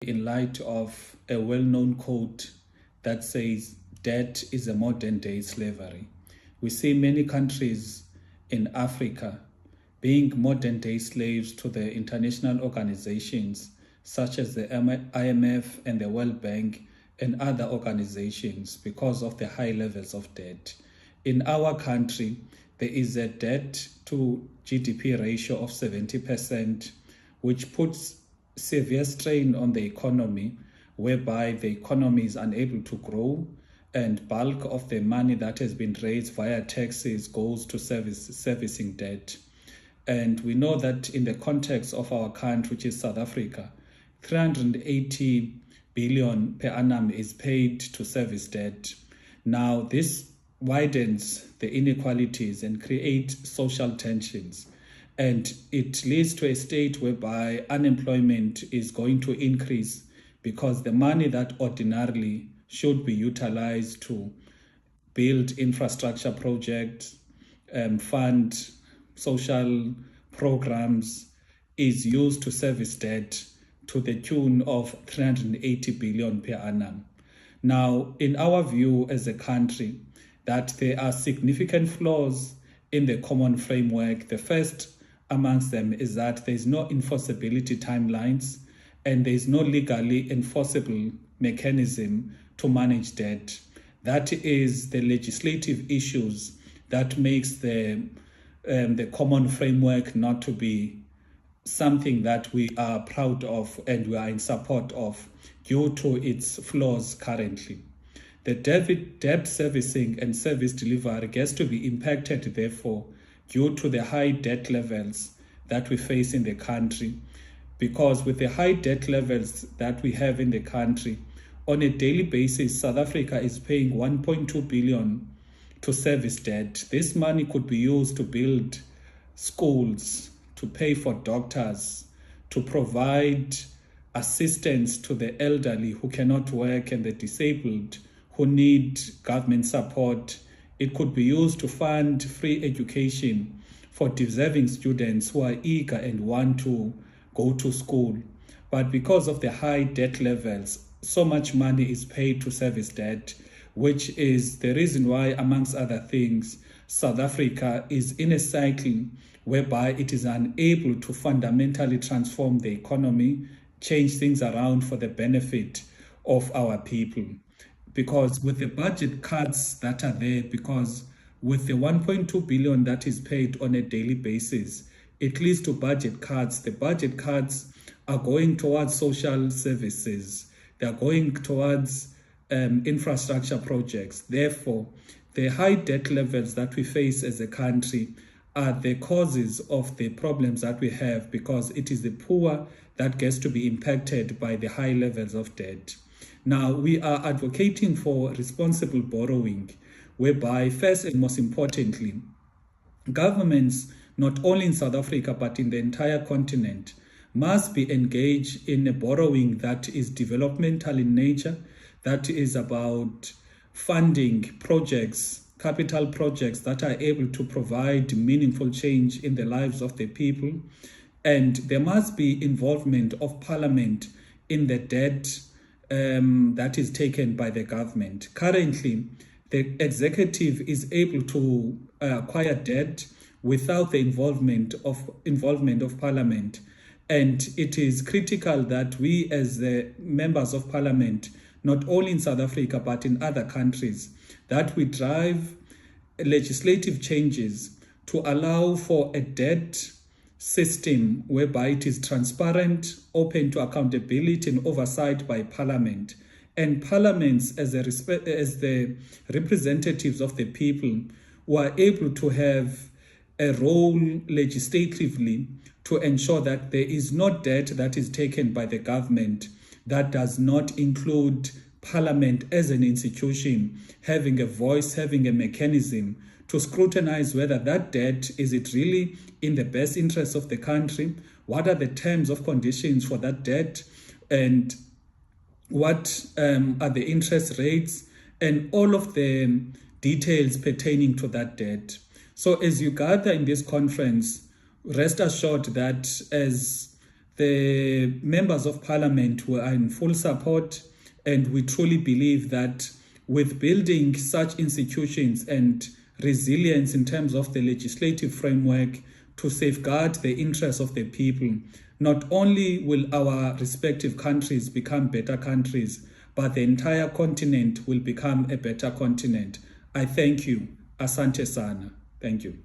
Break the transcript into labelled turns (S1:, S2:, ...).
S1: in light of a well-known quote that says, debt is a modern-day slavery. We see many countries in Africa being modern-day slaves to the international organizations such as the IMF and the World Bank and other organizations because of the high levels of debt. In our country, there is a debt-to-GDP ratio of 70%, which puts severe strain on the economy, whereby the economy is unable to grow and bulk of the money that has been raised via taxes goes to servicing debt. And we know that in the context of our country, which is South Africa, 380 billion per annum is paid to service debt. Now, this widens the inequalities and creates social tensions. And it leads to a state whereby unemployment is going to increase because the money that ordinarily should be utilized to build infrastructure projects, fund social programs, is used to service debt to the tune of 380 billion per annum. Now, in our view as a country, that there are significant flaws in the common framework. The first amongst them is that there is no enforceability timelines and there is no legally enforceable mechanism to manage debt. That is the legislative issues that makes the common framework not to be something that we are proud of and we are in support of due to its flaws currently. The debt servicing and service delivery gets to be impacted, therefore, due to the high debt levels that we face in the country. Because with the high debt levels that we have in the country, on a daily basis, South Africa is paying 1.2 billion to service debt. This money could be used to build schools, to pay for doctors, to provide assistance to the elderly who cannot work and the disabled who need government support. It could be used to fund free education for deserving students who are eager and want to go to school. But because of the high debt levels, so much money is paid to service debt, which is the reason why, amongst other things, South Africa is in a cycle whereby it is unable to fundamentally transform the economy, change things around for the benefit of our people. Because with the budget cuts that are there, because with the 1.2 billion that is paid on a daily basis, it leads to budget cuts. The budget cuts are going towards social services. They are going towards infrastructure projects. Therefore, the high debt levels that we face as a country are the causes of the problems that we have, because it is the poor that gets to be impacted by the high levels of debt. Now, we are advocating for responsible borrowing, whereby, first and most importantly, governments, not only in South Africa, but in the entire continent, must be engaged in a borrowing that is developmental in nature, that is about funding projects, capital projects that are able to provide meaningful change in the lives of the people. And there must be involvement of Parliament in the debt that is taken by the government. Currently, the executive is able to acquire debt without the involvement of Parliament. And it is critical that we as the members of Parliament, not only in South Africa but in other countries, that we drive legislative changes to allow for a debt system whereby it is transparent, open to accountability and oversight by Parliament. And parliaments, as the representatives of the people, who are able to have a role legislatively to ensure that there is no debt that is taken by the government that does not include Parliament as an institution having a voice, having a mechanism to scrutinize whether that debt, is it really in the best interest of the country? What are the terms of conditions for that debt? And what are the interest rates? And all of the details pertaining to that debt. So as you gather in this conference, rest assured that as The members of parliament were in full support, and we truly believe that with building such institutions and resilience in terms of the legislative framework to safeguard the interests of the people, not only will our respective countries become better countries, but the entire continent will become a better continent. I thank you. Asante sana. Thank you.